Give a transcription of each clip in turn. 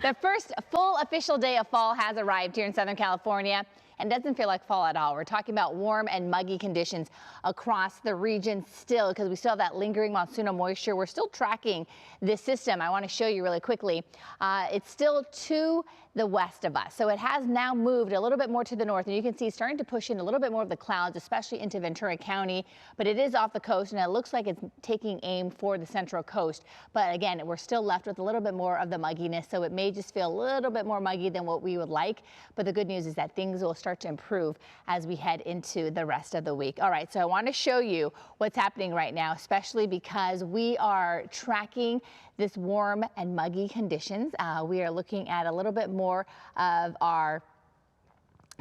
The first full official day of fall has arrived here in Southern California and doesn't feel like fall at all. We're talking about warm and muggy conditions across the region still because we still have that lingering monsoonal moisture. We're still tracking this system. I want to show you really quickly. It's still to the west of us. So it has now moved a little bit more to the north, and you can see it's starting to push in a little bit more of the clouds, especially into Ventura County, but it is off the coast and it looks like it's taking aim for the central coast. But again, we're still left with a little bit more of the mugginess, so it may just feel a little bit more muggy than what we would like. But the good news is that things will start to improve as we head into the rest of the week. All right, so I want to show you what's happening right now, especially because we are tracking this warm and muggy conditions. We are looking at a little bit more of our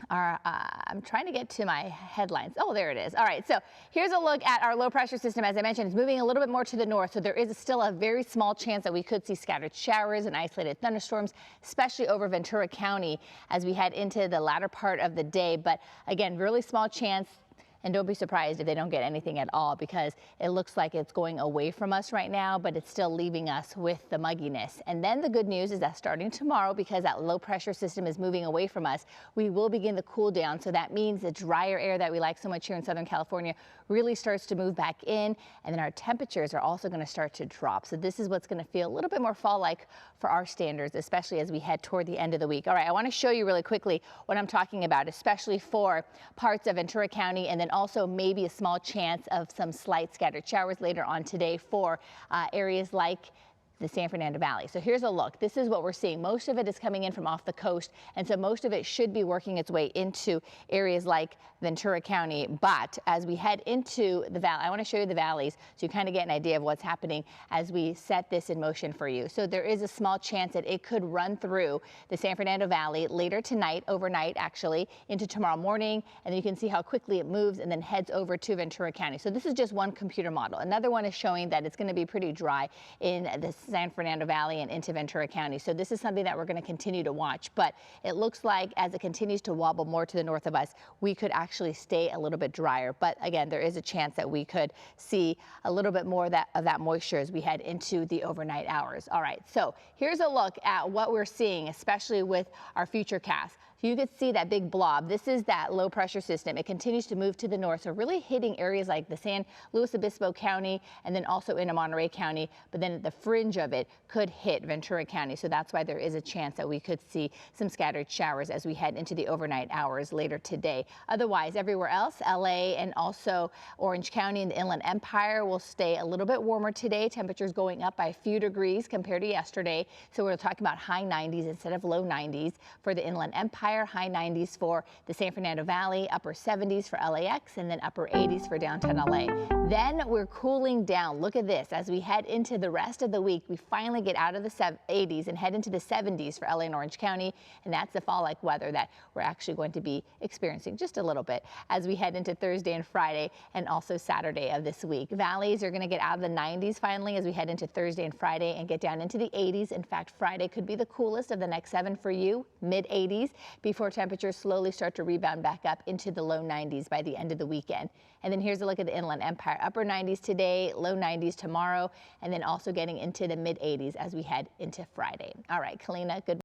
I'm trying to get to my headlines. Oh, there it is. All right, so here's a look at our low pressure system. As I mentioned, it's moving a little bit more to the north, so there is still a very small chance that we could see scattered showers and isolated thunderstorms, especially over Ventura County as we head into the latter part of the day. But again, really small chance. And don't be surprised if they don't get anything at all, because it looks like it's going away from us right now, but it's still leaving us with the mugginess. And then the good news is that starting tomorrow, because that low pressure system is moving away from us, we will begin the cool down. So that means the drier air that we like so much here in Southern California really starts to move back in. And then our temperatures are also going to start to drop. So this is what's going to feel a little bit more fall-like for our standards, especially as we head toward the end of the week. All right, I want to show you really quickly what I'm talking about, especially for parts of Ventura County, and then also maybe a small chance of some slight scattered showers later on today for areas like the San Fernando Valley. So here's a look. This is what we're seeing. Most of it is coming in from off the coast, and so most of it should be working its way into areas like Ventura County. But as we head into the valley, I want to show you the valleys so you kind of get an idea of what's happening as we set this in motion for you. So there is a small chance that it could run through the San Fernando Valley later tonight, overnight actually, into tomorrow morning, and you can see how quickly it moves and then heads over to Ventura County. So this is just one computer model. Another one is showing that it's going to be pretty dry in the San Fernando Valley and into Ventura County. So this is something that we're going to continue to watch, but it looks like as it continues to wobble more to the north of us, we could actually stay a little bit drier. But again, there is a chance that we could see a little bit more of that moisture as we head into the overnight hours. All right, so here's a look at what we're seeing, especially with our future cast. So you can see that big blob. This is that low pressure system. It continues to move to the north, so really hitting areas like the San Luis Obispo County and then also into Monterey County, but then the fringe of it could hit Ventura County. So that's why there is a chance that we could see some scattered showers as we head into the overnight hours later today. Otherwise, everywhere else, LA and also Orange County and the Inland Empire will stay a little bit warmer today. Temperatures going up by a few degrees compared to yesterday. So we're talking about high 90s instead of low 90s for the Inland Empire. High 90s for the San Fernando Valley, upper 70s for LAX, and then upper 80s for downtown LA. Then we're cooling down. Look at this. As we head into the rest of the week, we finally get out of the 80s and head into the 70s for LA and Orange County, and that's the fall-like weather that we're actually going to be experiencing just a little bit as we head into Thursday and Friday and also Saturday of this week. Valleys are going to get out of the 90s finally as we head into Thursday and Friday and get down into the 80s. In fact, Friday could be the coolest of the next 7 for you, mid-80s, before temperatures slowly start to rebound back up into the low 90s by the end of the weekend. And then here's a look at the Inland Empire. Upper 90s today, low 90s tomorrow, and then also getting into the mid 80s as we head into Friday. All right, Kalina, good.